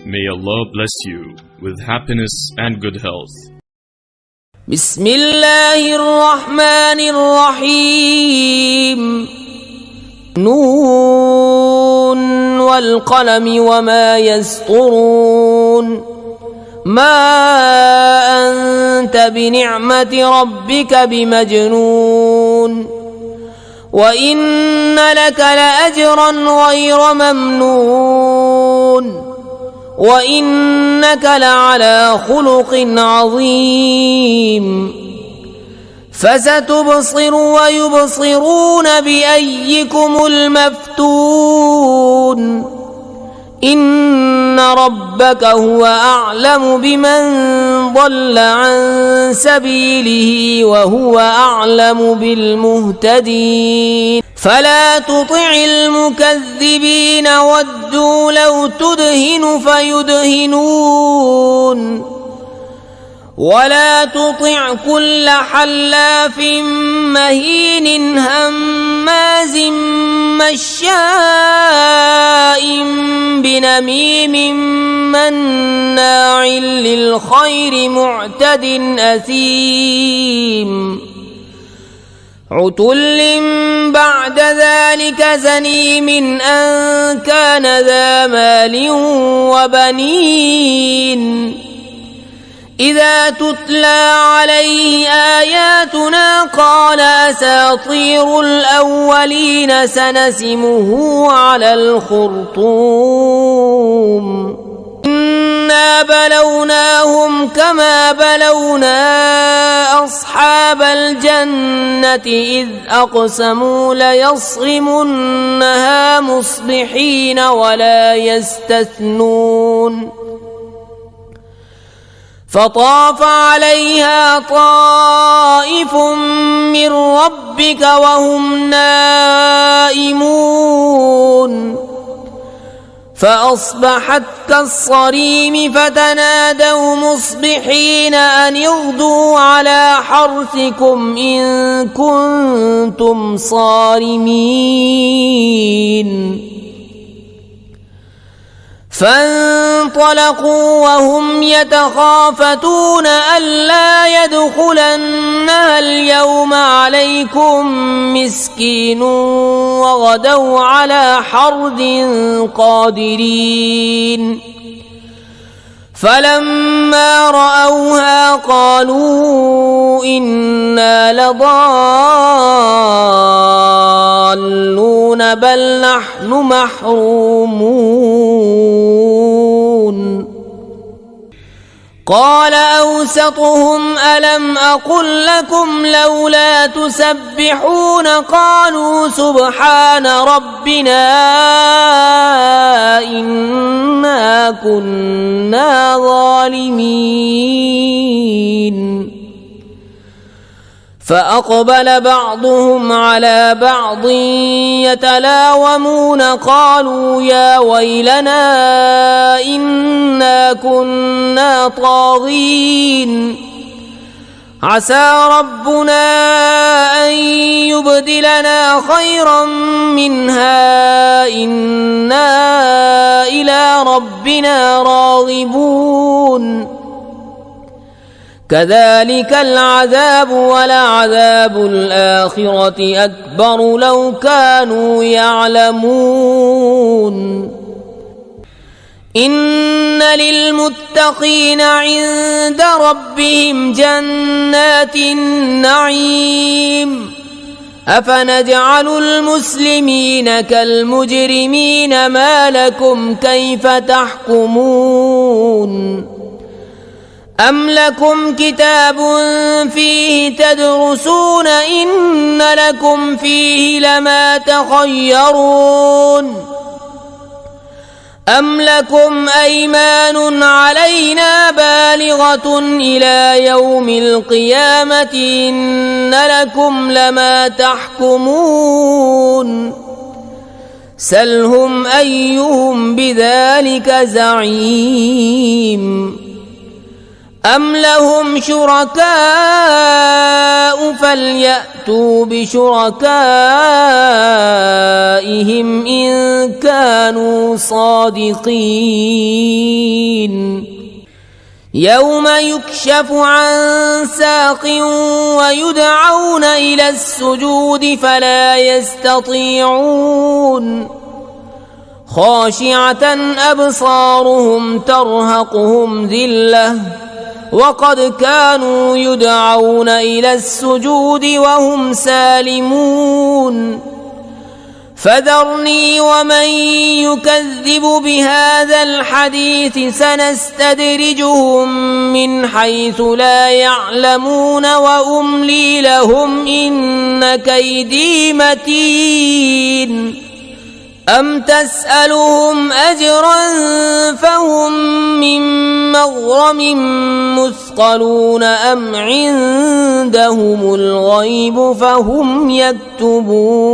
May Allah bless you with happiness and good health. بسم الله الرحمن الرحيم نون والقلم وما يسطرون ما أنت بنعمة ربك بمجنون وإن لك لأجرا غير ممنون وإنك لعلى خلق عظيم فستبصر ويبصرون بأيكم المفتون إن ربك هو أعلم بمن ضل عن سبيله وهو أعلم بالمهتدين فلا تطع المكذبين ودوا لو تدهن فيدهنون ولا تطع كل حلاف مهين هماز مشاء بنميم مناع للخير معتد أثيم عتل بعد ذلك زنيم أن كان ذا مال وبنين إذا تتلى عليه آياتنا قال أساطير الأولين سنسمه على الخرطوم إنا بلوناهم كما بلونا أصحاب الجنة إذ أقسموا ليصرمنها مصبحين ولا يستثنون فطاف عليها طائف من ربك وهم نائمون فأصبحت كالصريم فتنادوا مصبحين أن اغدوا على حرثكم إن كنتم صارمين فانطلقوا وهم يتخافتون ألا يدخلنها اليوم عليكم مسكين وغدوا على حرد قادرين فلما رأوها قالوا إنا لضالون بل نحن محرومون قال أوسطهم ألم أقل لكم لولا تسبحون قالوا سبحان ربنا إنا كنا ظالمين فأقبل بعضهم على بعض يتلاومون قالوا يا ويلنا إنا كنا طاغين عسى ربنا أن يبدلنا خيرا منها إنا إلى ربنا راغبون كذلك العذاب ولعذاب الآخرة أكبر لو كانوا يعلمون إن للمتقين عند ربهم جنات النعيم أفنجعل المسلمين كالمجرمين ما لكم كيف تحكمون أم لكم كتاب فيه تدرسون إن لكم فيه لما تخيرون أم لكم أيمان علينا بالغة إلى يوم القيامة إن لكم لما تحكمون سلهم أيهم بذلك زعيم أم لهم شركاء فليأتوا بشركائهم إن كانوا صادقين يوم يكشف عن ساق ويدعون إلى السجود فلا يستطيعون خاشعة أبصارهم ترهقهم ذلة وقد كانوا يدعون إلى السجود وهم سالمون فذرني ومن يكذب بهذا الحديث سنستدرجهم من حيث لا يعلمون وأملي لهم إن كيدي متين أم تسألهم أجرا فهم من مغرم مثقلون أم عندهم الغيب فهم يكتبون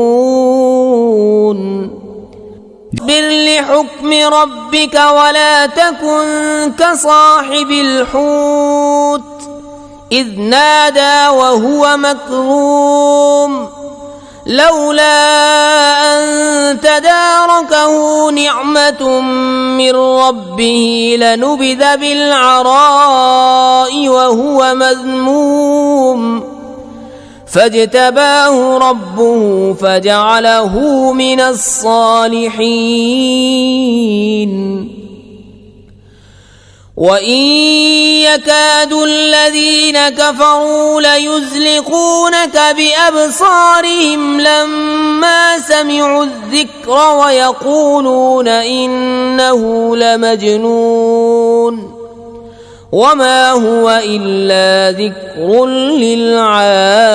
اصبر لحكم ربك ولا تكن كصاحب الحوت إذ نادى وهو مكظوم لولا أن تداركه نعمة من ربه لنبذ بالعراء وهو مذموم فاجتباه ربه فجعله من الصالحين وإن يكاد الذين كفروا ليزلقونك بأبصارهم لما سمعوا الذكر ويقولون إنه لمجنون وما هو إلا ذكر للعالمين